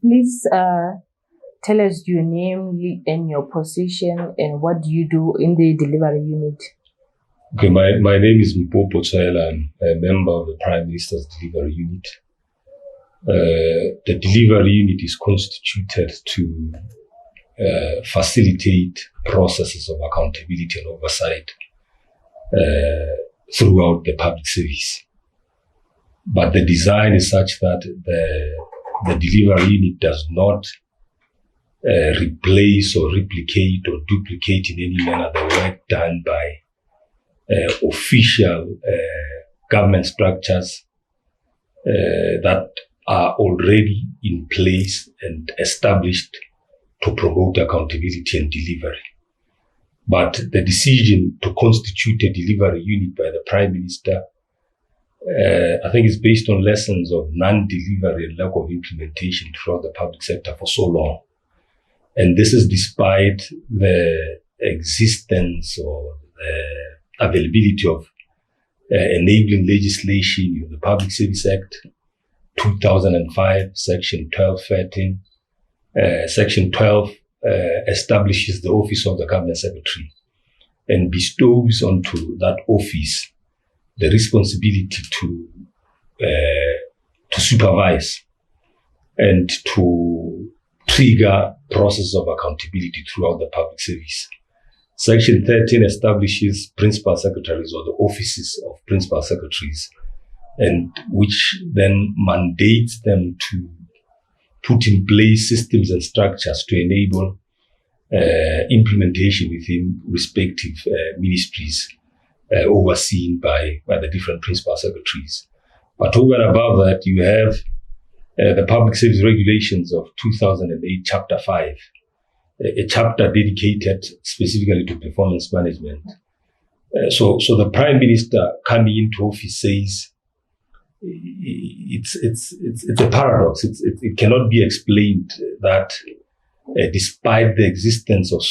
Please tell us your name and your position and what do you do in the delivery unit? Okay, my name is Mpopo Tswaela. I'm a member of the Prime Minister's Delivery Unit. The Delivery Unit is constituted to facilitate processes of accountability and oversight throughout the public service. But the design is such that the Delivery Unit does not replace or replicate or duplicate in any manner the work done by official government structures that are already in place and established to promote accountability and delivery. But the decision to constitute a delivery unit by the Prime Minister, I think, is based on lessons of non-delivery and lack of implementation throughout the public sector for so long. And this is despite the existence or availability of enabling legislation, the Public Service Act 2005, Section 1213. Section 12 establishes the office of the Cabinet Secretary and bestows onto that office the responsibility to supervise and to trigger processes of accountability throughout the public service. Section 13 establishes principal secretaries or the offices of principal secretaries, and which then mandates them to put in place systems and structures to enable implementation within respective ministries overseen by the different principal secretaries. But over and above that, you have the Public Service Regulations of 2008, Chapter 5, a chapter dedicated specifically to performance management. So the Prime Minister coming into office says it's a paradox. It cannot be explained that despite the existence of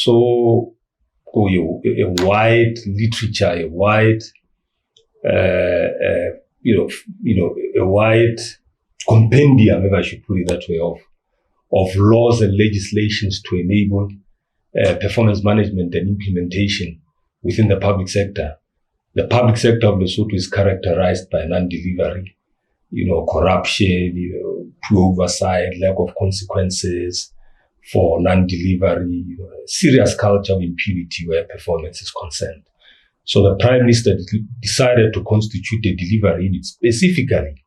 a wide literature, a wide a wide compendium, if I should put it that way, of laws and legislations to enable performance management and implementation within the public sector. The public sector of Lesotho is characterized by non-delivery, corruption, poor oversight, lack of consequences for non-delivery, serious culture of impunity where performance is concerned. So the Prime Minister decided to constitute a delivery unit specifically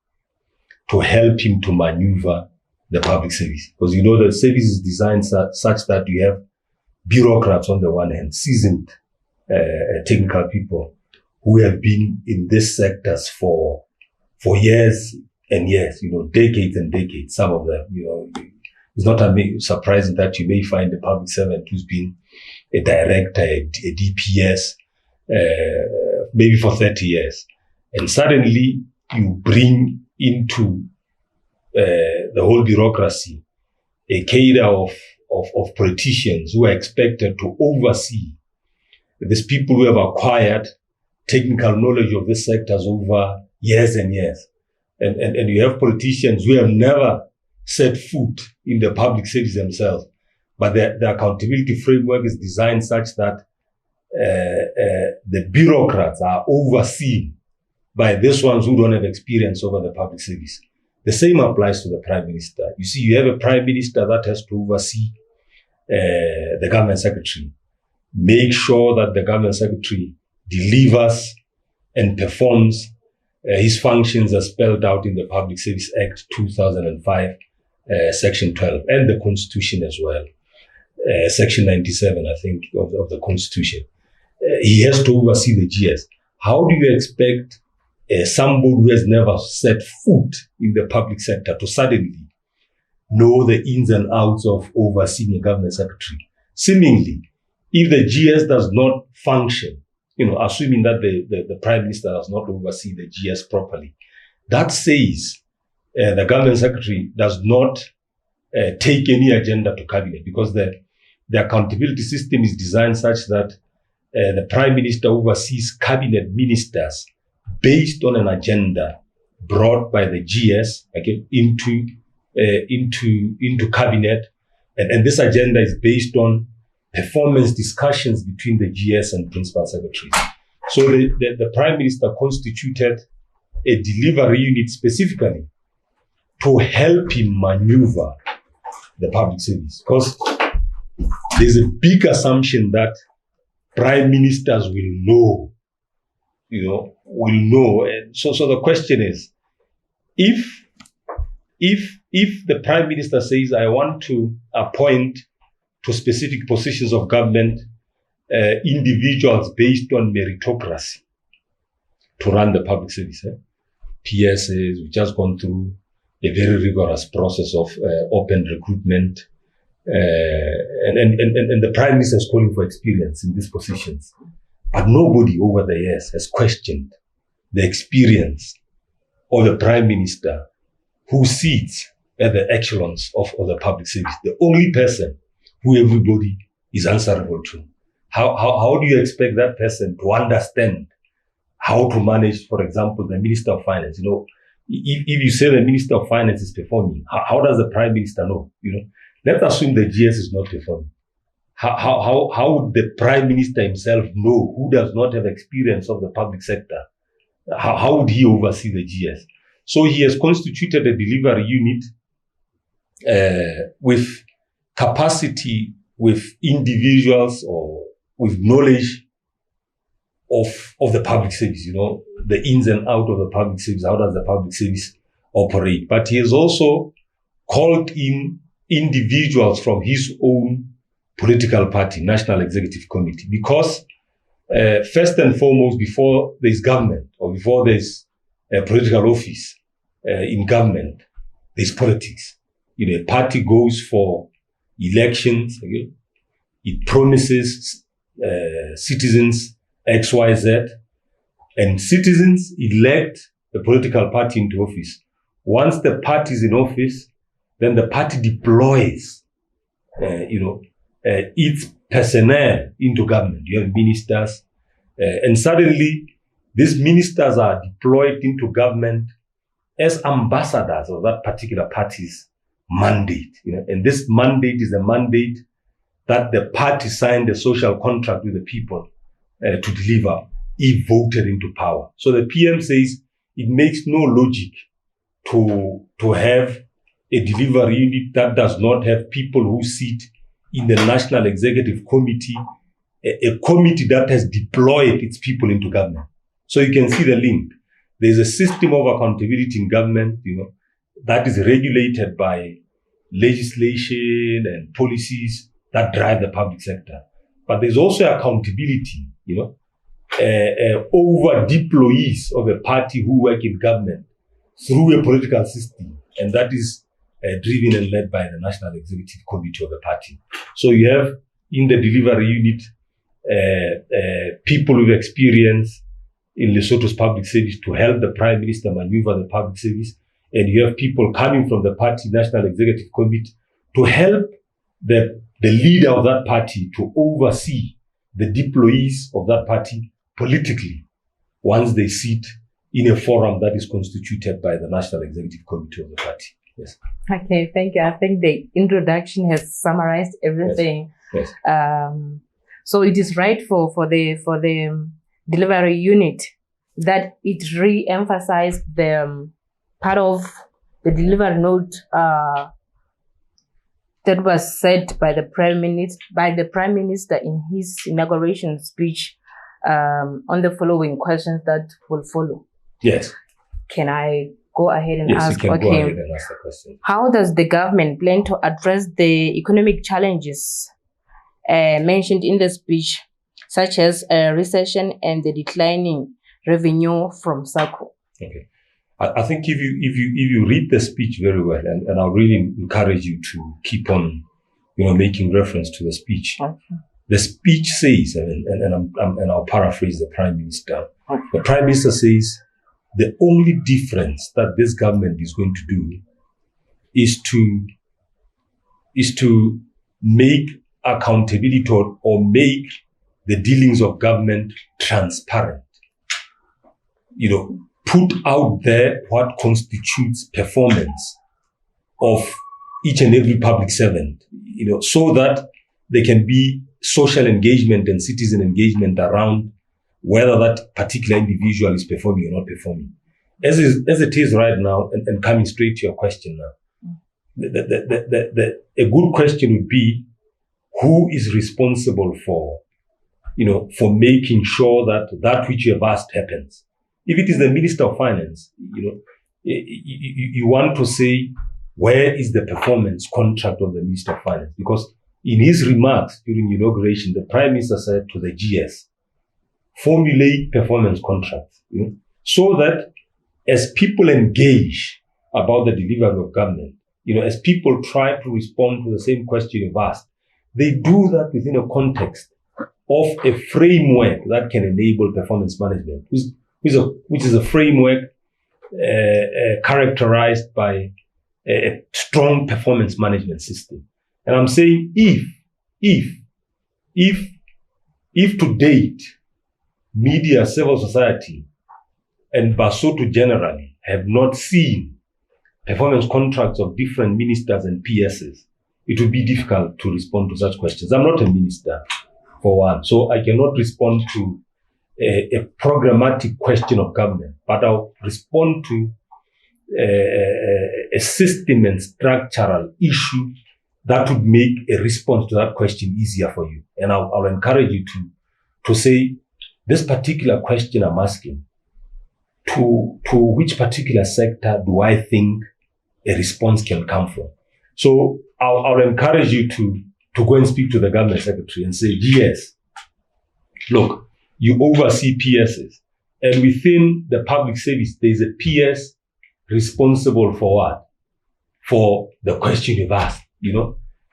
to help him to maneuver the public service. Because the service is designed such that you have bureaucrats on the one hand, seasoned technical people who have been in these sectors for years and years, decades and decades, some of them, it's not surprising that you may find a public servant who's been a director, a DPS, maybe for 30 years. And suddenly you bring into the whole bureaucracy a cadre of politicians who are expected to oversee these people who have acquired technical knowledge of these sectors over years and years. And you have politicians who have never set foot in the public service themselves, but the accountability framework is designed such that the bureaucrats are overseen by these ones who don't have experience over the public service. The same applies to the Prime Minister. You see, you have a Prime Minister that has to oversee the Government Secretary, make sure that the Government Secretary delivers and performs his functions as spelled out in the Public Service Act 2005, Section 12, and the Constitution as well, Section 97, I think, of the Constitution. He has to oversee the GS. How do you expect somebody who has never set foot in the public sector to suddenly know the ins and outs of overseeing a government secretary? Seemingly, if the GS does not function, assuming that the Prime Minister does not oversee the GS properly, that says the government secretary does not take any agenda to cabinet, because the accountability system is designed such that the Prime Minister oversees cabinet ministers based on an agenda brought by the GS into into cabinet. And this agenda is based on performance discussions between the GS and principal secretaries. So the Prime Minister constituted a delivery unit specifically to help him maneuver the public service. Because there's a big assumption that prime ministers will know. And so the question is, if the prime minister says, I want to appoint to specific positions of government individuals based on meritocracy to run the public service, PSs, we've just gone through a very rigorous process of open recruitment, and the prime minister is calling for experience in these positions. But nobody over the years has questioned the experience of the prime minister who sits at the echelons of the public service, the only person who everybody is answerable to. How do you expect that person to understand how to manage, for example, the Minister of Finance? If you say the Minister of Finance is performing, how does the Prime Minister know? Let's assume the GS is not performing. How would the Prime Minister himself know, who does not have experience of the public sector? How would he oversee the GS? So he has constituted a delivery unit with capacity, with individuals or with knowledge of the public service, the ins and out of the public service. How does the public service operate? But he has also called in individuals from his own political party, National Executive Committee, because first and foremost, before there's government or before there's a political office in government, there's politics. A party goes for elections, it promises citizens X, Y, Z, and citizens elect the political party into office. Once the party is in office, then the party deploys, its personnel into government. You have ministers, and suddenly these ministers are deployed into government as ambassadors of that particular party's mandate. And this mandate is a mandate that the party signed a social contract with the people to deliver if voted into power. So the PM says it makes no logic to have a delivery unit that does not have people who sit in the National Executive Committee, a committee that has deployed its people into government. So you can see the link. There's a system of accountability in government, that is regulated by legislation and policies that drive the public sector. But there's also accountability, over deployees of a party who work in government through a political system. And that is driven and led by the National Executive Committee of the party. So you have in the delivery unit people with experience in Lesotho's public service to help the Prime Minister maneuver the public service. And you have people coming from the party National Executive Committee to help the leader of that party to oversee the deployees of that party politically once they sit in a forum that is constituted by the National Executive Committee of the party. Yes. Okay, thank you. I think the introduction has summarized everything. Yes. So it is right for the delivery unit that it re-emphasized the part of the delivery note that was said by the Prime Minister in his inauguration speech on the following questions that will follow. Yes. Can I go ahead and yes, ask? You can go ahead and ask the question. How does the government plan to address the economic challenges mentioned in the speech, such as recession and the declining revenue from SACCO? Okay. I think if you read the speech very well, and I'll really encourage you to keep on, making reference to the speech. Okay. The speech says, and I'll paraphrase the Prime Minister. Okay. The Prime Minister says the only difference that this government is going to do is to make accountability or make the dealings of government transparent. Put out there what constitutes performance of each and every public servant, so that there can be social engagement and citizen engagement around whether that particular individual is performing or not performing. As it is right now, and coming straight to your question now, a good question would be, who is responsible for making sure that which you have asked happens? If it is the Minister of Finance, you want to say, where is the performance contract of the Minister of Finance? Because in his remarks during inauguration, the Prime Minister said to the GS, formulate performance contracts, so that as people engage about the delivery of government, as people try to respond to the same question you've asked, they do that within a context of a framework that can enable performance management, which is a framework characterized by a strong performance management system. And I'm saying, if to date, media, civil society, and Basotho generally have not seen performance contracts of different ministers and PSs, it would be difficult to respond to such questions. I'm not a minister, for one, so I cannot respond to a programmatic question of government, but I'll respond to a system and structural issue that would make a response to that question easier for you. And I'll encourage you to say, this particular question I'm asking, to which particular sector do I think a response can come from? So I'll encourage you to go and speak to the government secretary and say, yes, look, you oversee PSs, and within the public service, there's a PS responsible for what? For the question you've asked.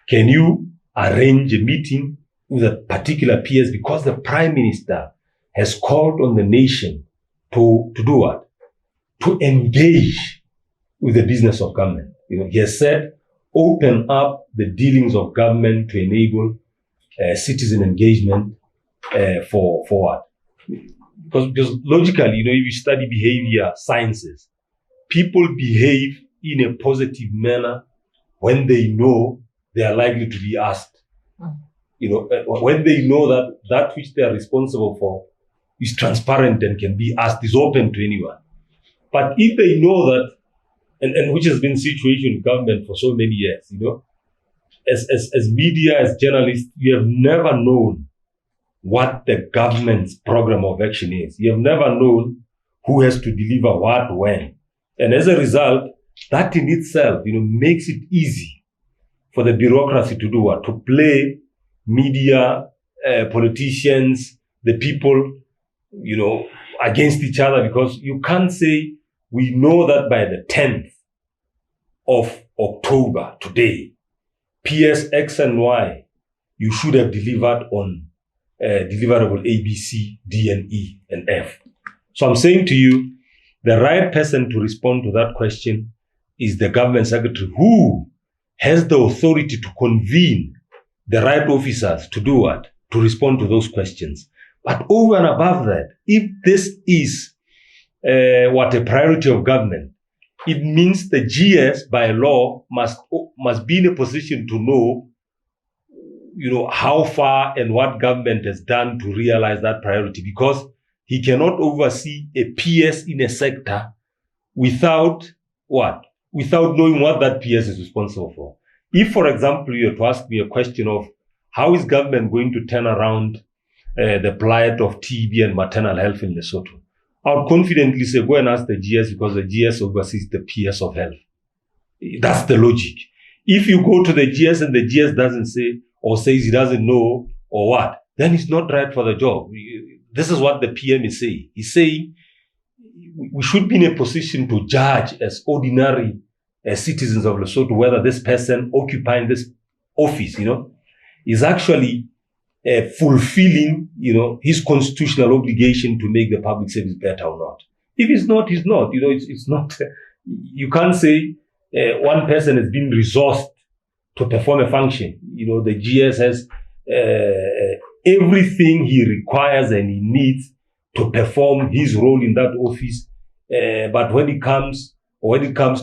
Can you arrange a meeting with a particular PS, because the Prime Minister has called on the nation to do what? To engage with the business of government. He has said, open up the dealings of government to enable citizen engagement for what? Because logically, if you study behavior sciences, people behave in a positive manner when they know they are likely to be asked. When they know that which they are responsible for is transparent and can be asked, is open to anyone. But if they know that, and which has been the situation in government for so many years, as media, as journalists, you have never known what the government's program of action is. You have never known who has to deliver what, when. And as a result, that in itself, makes it easy for the bureaucracy to do what? To play media, politicians, the people, against each other, because you can't say, we know that by the 10th of October, today, PS X and Y, you should have delivered on deliverable A, B, C, D, and E, and F. So I'm saying to you, the right person to respond to that question is the government secretary, who has the authority to convene the right officers to do what? To respond to those questions. But over and above that, if this is a priority of government, it means the GS by law must be in a position to know, how far and what government has done to realize that priority, because he cannot oversee a PS in a sector without what? Without knowing what that PS is responsible for. If, for example, you were to ask me a question of how is government going to turn around the plight of TB and maternal health in Lesotho, I would confidently say, go and ask the GS, because the GS oversees the PS of health. That's the logic. If you go to the GS and the GS doesn't say, or says he doesn't know, or what, then he's not right for the job. This is what the PM is saying. He's saying we should be in a position to judge as ordinary citizens of Lesotho whether this person occupying this office, is actually fulfilling, his constitutional obligation to make the public service better or not. If he's not, he's not. It's not. You can't say one person has been resourced to perform a function. The GS has everything he requires and he needs to perform his role in that office. But when it comes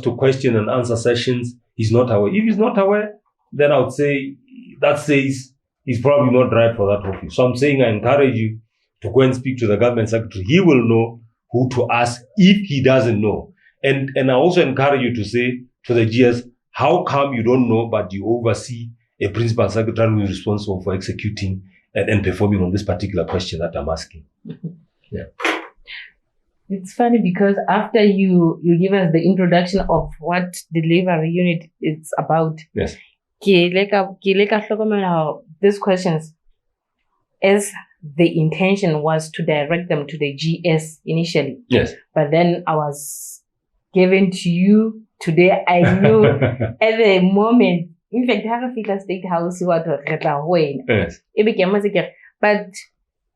to question and answer sessions, he's not aware. If he's not aware, then I would say that says he's probably not right for that office. So I'm saying I encourage you to go and speak to the government secretary. He will know who to ask if he doesn't know. And I also encourage you to say to the GS, how come you don't know, but you oversee a principal secretary who is responsible for executing and performing on this particular question that I'm asking? Yeah. It's funny because after you give us the introduction of what delivery unit is about, yes, these questions, as the intention was to direct them to the GS initially. Yes. But then I was given to you today. I knew at the moment, in fact, I have a state house what yes. But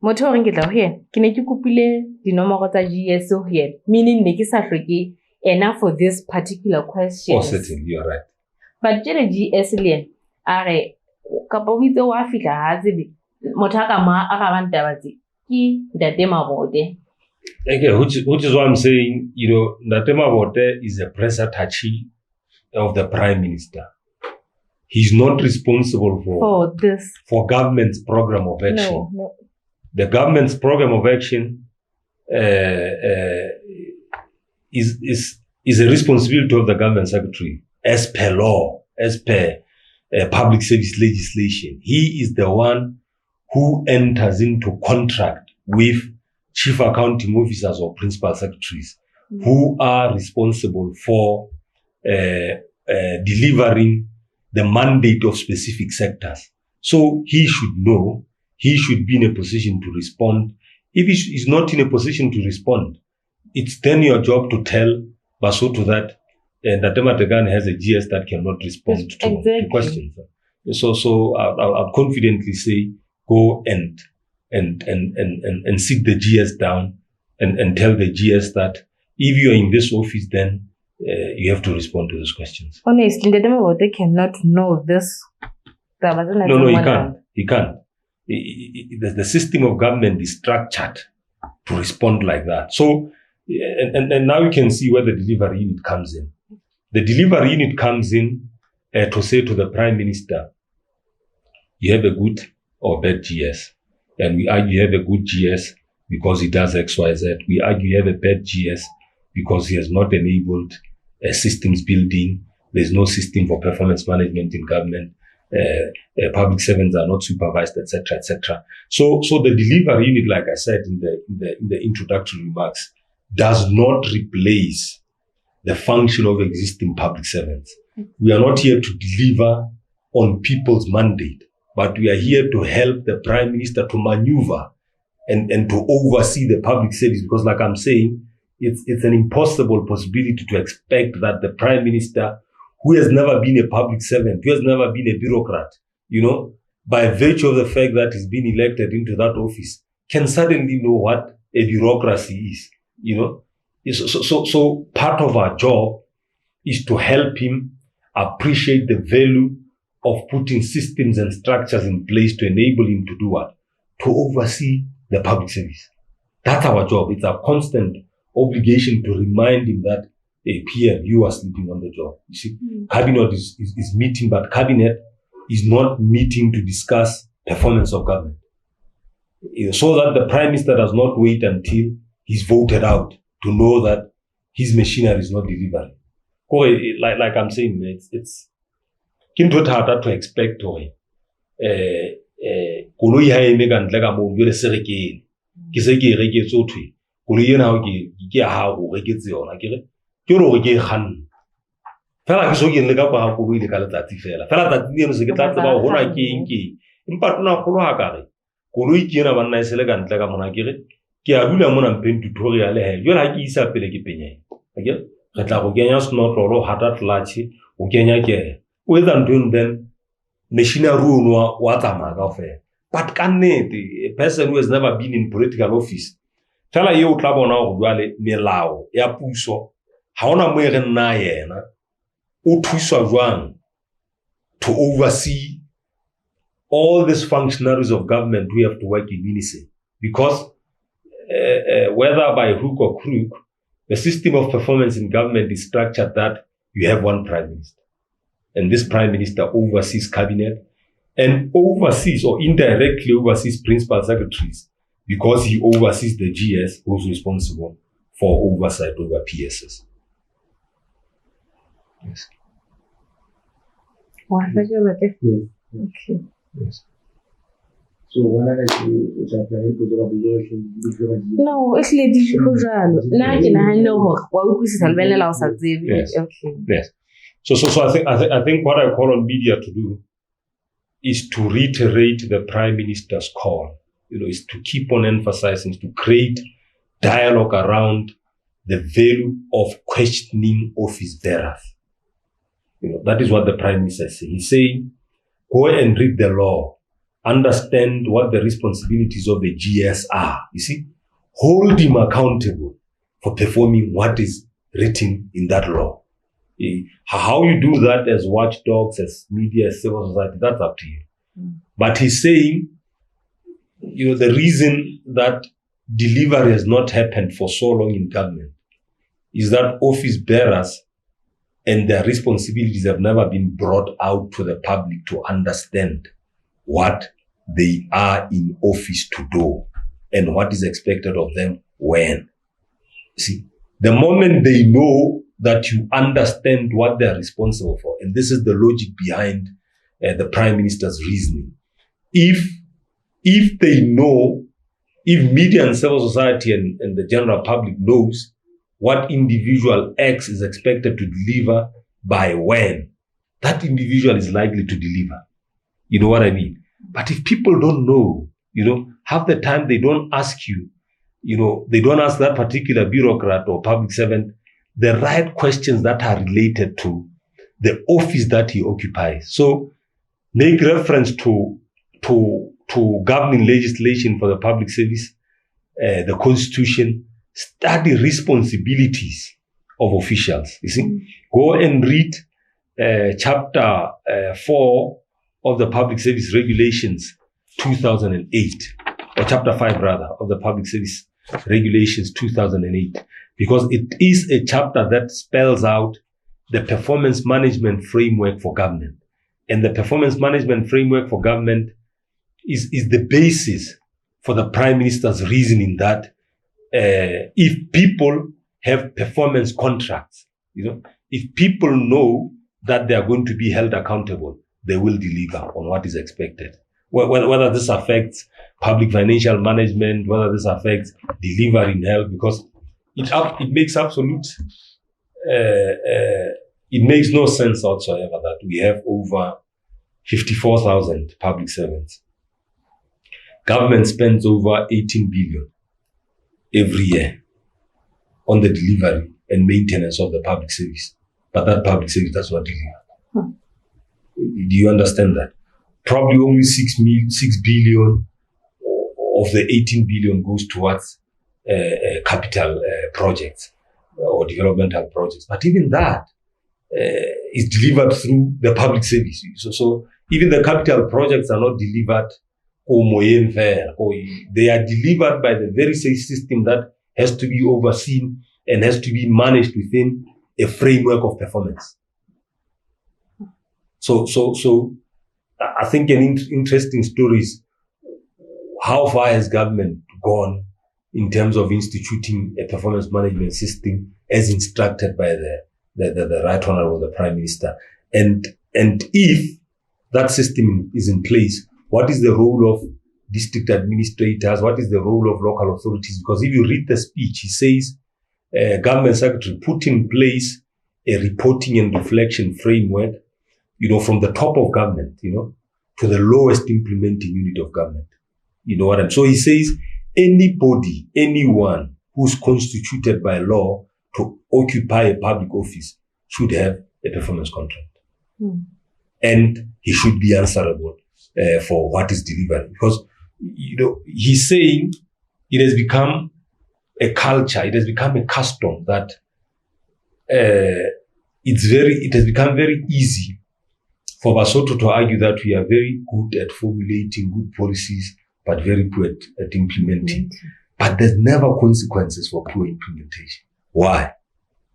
motho re ke tla ho yena ke ne ke kopile dinomoro tsa GS ho yena, meaning ne ke sa hloke ena for this particular question. Oh, certainly, you're right. But the GS le are ka bo itse wa fihla ha tsebe motho a ka ma a ka bang taba tse ke Ntate Mabode. Okay, which is what I'm saying, Ntate Mabode is a press attaché of the Prime Minister. He's not responsible for government's program of action. No. The government's program of action is a responsibility of the government secretary as per law, as per public service legislation. He is the one who enters into contract with chief accounting officers or principal secretaries who are responsible for delivering the mandate of specific sectors. So he should know. He should be in a position to respond. If he's not in a position to respond, it's then your job to tell Basotho that Ntate Matekane has a GS that cannot respond to questions. So I'll confidently say, go and sit the GS down and tell the GS that if you are in this office, then you have to respond to those questions. Honestly, Ntate Mabode cannot know this. No, he can't. He can't. The system of government is structured to respond like that. So, and now you can see where the delivery unit comes in. The delivery unit comes in to say to the Prime Minister, you have a good or bad GS. And we argue you have a good GS because he does X, Y, Z. We argue you have a bad GS because he has not enabled systems building. There's no system for performance management in government. Public servants are not supervised, etc., etc. So the delivery unit, like I said in the introductory remarks, does not replace the function of existing public servants. We are not here to deliver on people's mandate, but we are here to help the Prime Minister to maneuver and to oversee the public service. Because, like I'm saying, it's an impossible possibility to expect that the Prime Minister, who has never been a public servant, who has never been a bureaucrat, by virtue of the fact that he's been elected into that office, can suddenly know what a bureaucracy is, So part of our job is to help him appreciate the value of putting systems and structures in place to enable him to do what? To oversee the public service. That's our job. It's our constant obligation to remind him that, hey, PM, you are sleeping on the job. You see, Cabinet is meeting, but Cabinet is not meeting to discuss performance of government. So that the Prime Minister does not wait until he's voted out to know that his machinery is not delivering. Like I'm saying, it's to expect koloi ha eme ka ntle ka mo jwale se rekeng ke se ke reketse o thwe koloi ena ha ke ha go reketse yona ke re ke khanna fela ke so ke le ka ba koloi le ka letsatsi fela tsatsi eno se ke tla tseba hona ke eng empa tona kgolo ha ka re koloi ke ena banna e se le ka ntle ka mona ke a dula mona mpeng tutorial he jwale ha ke isa pele ke penya re tla go kenya snotlolo hata tlatshi o kenya ke with and doing then machinery wa tsamaya kaofela. But kannete, a person who has never been in political office, fela ye o tla bona go jwale melao ya puso ha ona mo re nna yena o thuswa jwang to oversee all these functionaries of government who have to work in unison, because whether by hook or crook, the system of performance in government is structured that you have one Prime Minister. and this prime minister oversees cabinet and oversees or indirectly oversees principal secretaries because he oversees the GS who's responsible for oversight over PSS. Yes. Yes. Okay. Yes. So when I no, actually di go jalo. Nna ke nahana hore wa utlwisisa lebelela o sa tsebe. Yes. Okay. Yes. So I think what I call on media to do is to reiterate the Prime Minister's call. Is to keep on emphasizing, to create dialogue around the value of questioning office bearers. That is what the Prime Minister is saying. He's saying, go and read the law. Understand what the responsibilities of the GS are. You see, hold him accountable for performing what is written in that law. How you do that as watchdogs, as media, as civil society, that's up to you. But he's saying, the reason that delivery has not happened for so long in government is that office bearers and their responsibilities have never been brought out to the public to understand what they are in office to do and what is expected of them when. See, the moment they know that you understand what they are responsible for, and this is the logic behind the Prime Minister's reasoning. If they know, if media and civil society and the general public knows what individual X is expected to deliver by when, that individual is likely to deliver. You know what I mean? But if people don't know, half the time they don't ask you, they don't ask that particular bureaucrat or public servant the right questions that are related to the office that he occupies. So make reference to governing legislation for the public service, the constitution, study responsibilities of officials. You see, go and read chapter 4 of the Public Service Regulations 2008, or chapter 5 rather, of the Public Service Regulations 2008, because it is a chapter that spells out the performance management framework for government. And the performance management framework for government is the basis for the Prime Minister's reasoning that if people have performance contracts, if people know that they are going to be held accountable, they will deliver on what is expected. Whether this affects public financial management, whether this affects delivery in health, because it makes absolute, it makes no sense whatsoever that we have over 54,000 public servants. Government spends over 18 billion every year on the delivery and maintenance of the public service. But that public service does not deliver. Do you understand that? Probably only 6 billion of the 18 billion goes towards capital projects or developmental projects. But even that is delivered through the public service. So even the capital projects are not delivered or they are delivered by the very same system that has to be overseen and has to be managed within a framework of performance. So I think an interesting story is how far has government gone in terms of instituting a performance management system as instructed by the Right Honorable the Prime Minister, and if that system is in place, what is the role of district administrators? What is the role of local authorities? Because if you read the speech, he says, government secretary put in place a reporting and reflection framework, from the top of government, to the lowest implementing unit of government. You know what I'm saying? So he says, anybody, anyone who's constituted by law to occupy a public office should have a performance contract. And he should be answerable for what is delivered. Because, he's saying it has become a culture, it has become a custom that it has become very easy for Basotho to argue that we are very good at formulating good policies, but very poor at implementing. But there's never consequences for poor implementation. Why?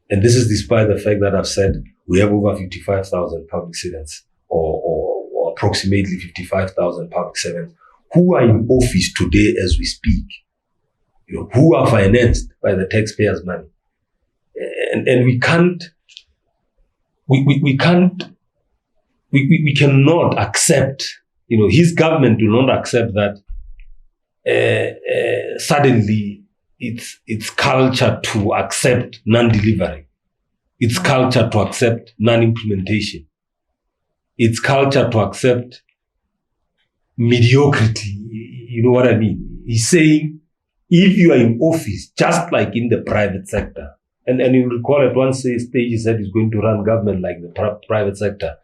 And this is despite the fact that I've said we have over 55,000 public servants, or approximately 55,000 public servants who are in office today as we speak, who are financed by the taxpayers' money. And we cannot accept, his government will not accept that suddenly it's culture to accept non-delivery. It's culture to accept non-implementation. It's culture to accept mediocrity. You know what I mean? He's saying, if you are in office, just like in the private sector, and you recall at one stage he said he's going to run government like the private sector,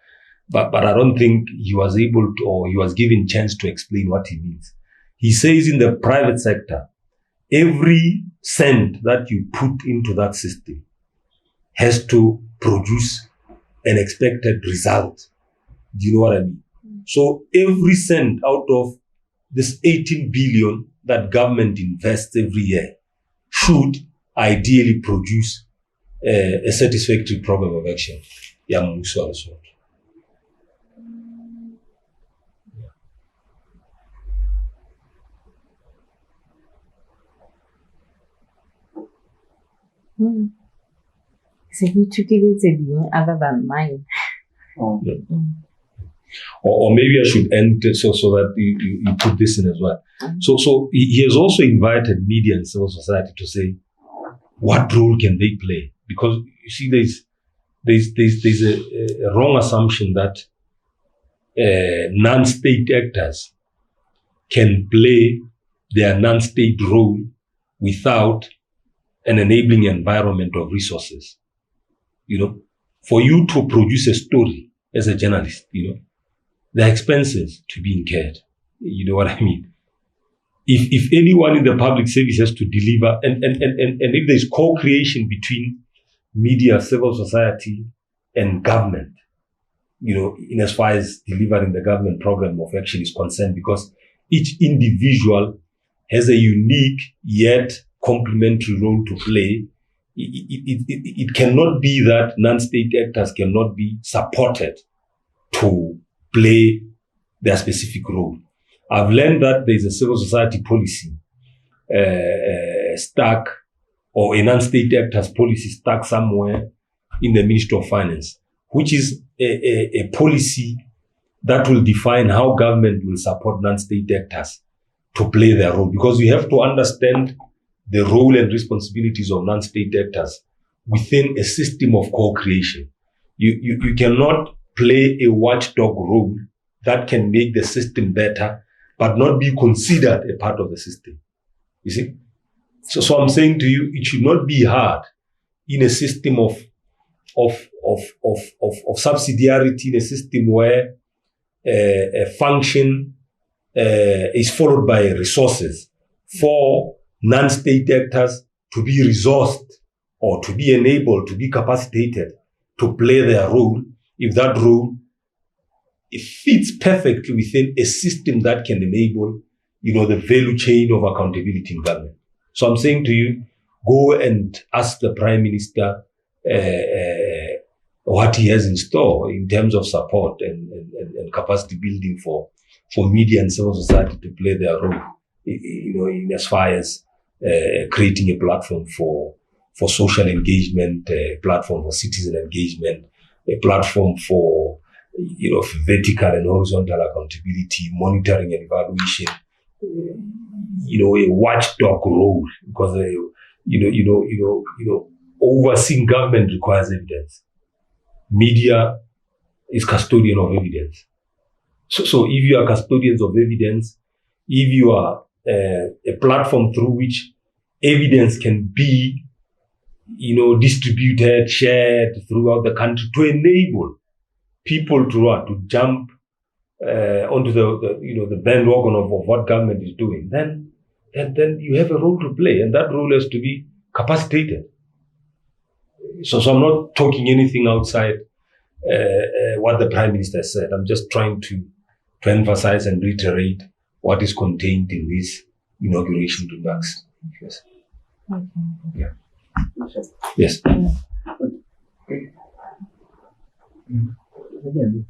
but I don't think he was able to, or he was given chance to explain what he means. He says in the private sector, every cent that you put into that system has to produce an expected result. Do you know what I mean? So every cent out of this 18 billion that government invests every year should ideally produce a satisfactory program of action. Other than mine. Oh. Or maybe I should end so that you put this in as well. So he has also invited media and civil society to say, what role can they play? Because you see, there's a wrong assumption that non-state actors can play their non-state role without an enabling environment of resources. For you to produce a story as a journalist, there are expenses to be incurred. You know what I mean? If anyone in the public service has to deliver, and if there's co-creation between media, civil society, and government, in as far as delivering the government program of action is concerned, because each individual has a unique yet complementary role to play. It cannot be that non-state actors cannot be supported to play their specific role. I've learned that there's a civil society policy stuck, or a non-state actors policy stuck somewhere in the Ministry of Finance, which is a policy that will define how government will support non-state actors to play their role. Because we have to understand the role and responsibilities of non-state actors within a system of co-creation. You cannot play a watchdog role that can make the system better, but not be considered a part of the system. You see? So I'm saying to you, it should not be hard in a system of subsidiarity, in a system where a function is followed by resources, for non-state actors to be resourced or to be enabled, to be capacitated to play their role, if that role it fits perfectly within a system that can enable, the value chain of accountability in government. So I'm saying to you, go and ask the Prime Minister what he has in store in terms of support and capacity building for media and civil society to play their role, in as far as creating a platform for social engagement, a platform for citizen engagement, a platform for vertical and horizontal accountability, monitoring and evaluation, a watchdog role, because overseeing government requires evidence. Media is custodian of evidence. So if you are custodians of evidence, if you are a platform through which evidence can be, distributed, shared throughout the country to enable people to jump onto the bandwagon of what government is doing, then you have a role to play, and that role has to be capacitated. So I'm not talking anything outside what the Prime Minister said. I'm just trying to emphasize and reiterate what is contained in these inauguration remarks. Yes. Okay. Yeah. Yes. Okay. Again,